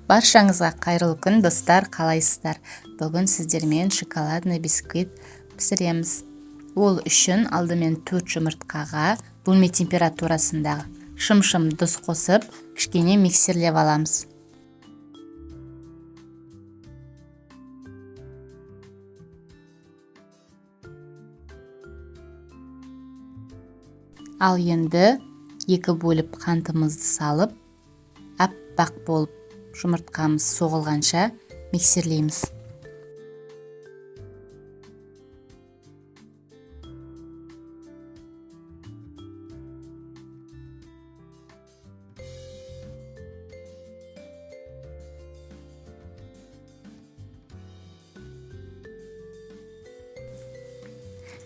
Баршаңызға қайырлы күн, достар, қалайсыздар? Бүгін сіздермен шоколадный бисквит пісіреміз. Ол үшін алдымен 4 жұмыртқаға бөлме температурасындағы шым-шым тұз қосып, кішкене миксерлеп аламыз. Ал енді 2 бөліп қантымызды салып, аппақ болып жұмыртқамыз соғылғанша миксерлейміз.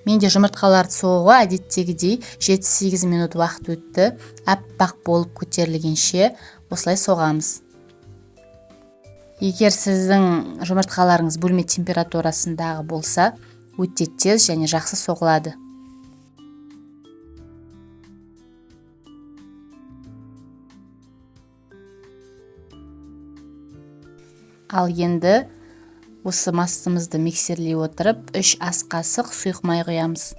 Менде жұмыртқаларды соғуға әдеттегідей 7-8 минут уақыт өтті. Аппақ болып көтерілгенше осылай соғамыз. Егер сіздің жұмыртқаларыңыз бөлме температурасындағы болса, өте тез және жақсы соғылады. Ал енді осы массамызды миксерлей отырып, 3 ас қасық сұйық май құямыз.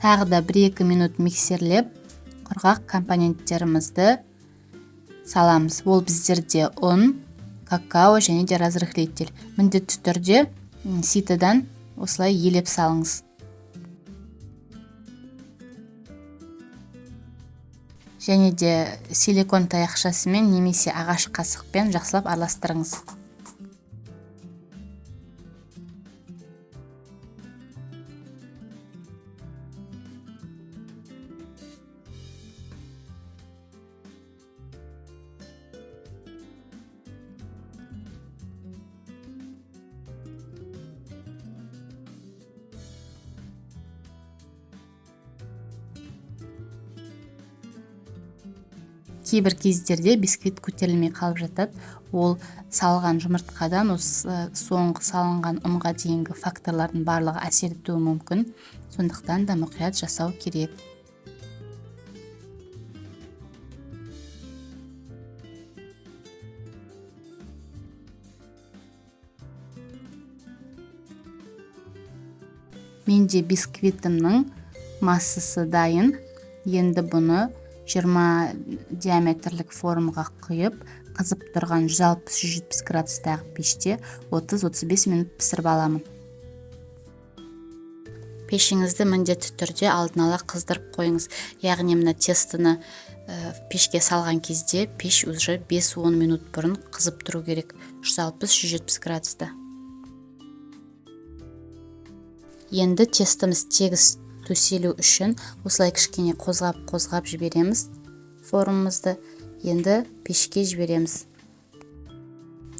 Тағы да 1-2 минут миксерлеп, құрғақ компоненттерімізді саламыз. Ол біздерде ұн, какао және де разрыхлитель. Міндетті түрде ситадан осылай елеп салыңыз. Және де силикон таяқшасымен немесе ағаш қасықпен жақсылап араластырыңыз. Кейбір кездерде бисквит көтерілмей қалып жатады. Ол салған жұмыртқадан соңғы салынған ұнға дейінгі факторлардың барлығы әсер етуі мүмкін. Сондықтан да мұқият жасау керек. Менде бисквитімнің массасы дайын. Енді бұны 20 диаметрлік формаға құйып, қызып тұрған 160-170 градустағы пеште 30-35 минут пісіріп аламын. Пешіңізді міндетті түрде алдын ала қыздырып қойыңыз. Яғни мына тестіні пешке салған кезде пеш уже 5-10 минут бұрын қызып тұру керек. 160-170 градуста. Енді тестіміз тегіс төселу үшін осылай кішкене қозғап жібереміз формамызды. Енді пешке жібереміз.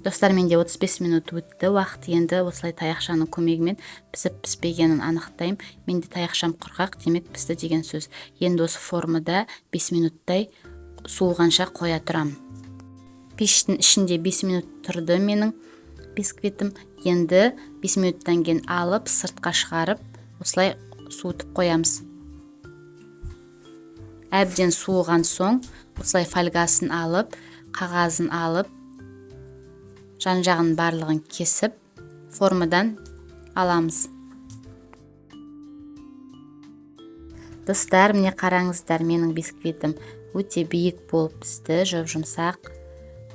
Достар, менде 35 минут өтті. Уақыт енді осылай таяқшаның көмегімен пісіп-піспегенін анықтаймын. Менде таяқшам құрғақ, демек пісті деген сөз. Енді осы формада 5 минуттай суығанша қоя тұрамын. Пештің ішінде 5 минут тұрды менің бисквитім. Енді 5 минуттан кейін алып, сыртқа шығарып, осылай суытып қоямыз. Әбден суыған соң, осылай фольгасын алып, қағазын алып, жан-жағын барлығын кесіп, формадан аламыз. Достар, міне қараңыздар, менің бисквитім өте биік болып пісті, жұмсақ,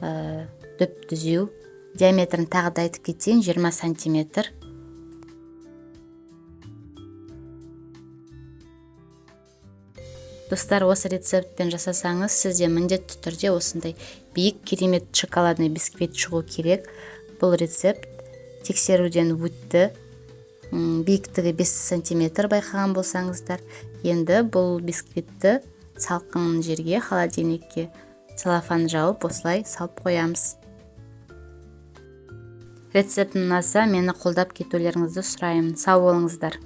дүп-түзеу. Диаметрін тағы да айтып кетейін, 20 сантиметр. Достар, осы рецепттен жасасаңыз, сізде міндетті түрде осындай биік керемет шоколадный бисквит шығу керек. Бұл рецепт тексеруден өтті. Биіктігі 5 сантиметр байқаған болсаңыздар. Енді бұл бисквитті салқын жерге, холодильникке целлофан жауып, осылай салып қоямыз. Рецептін ұнаса, мені қолдап кетулеріңізді сұраймын. Сау болыңыздар.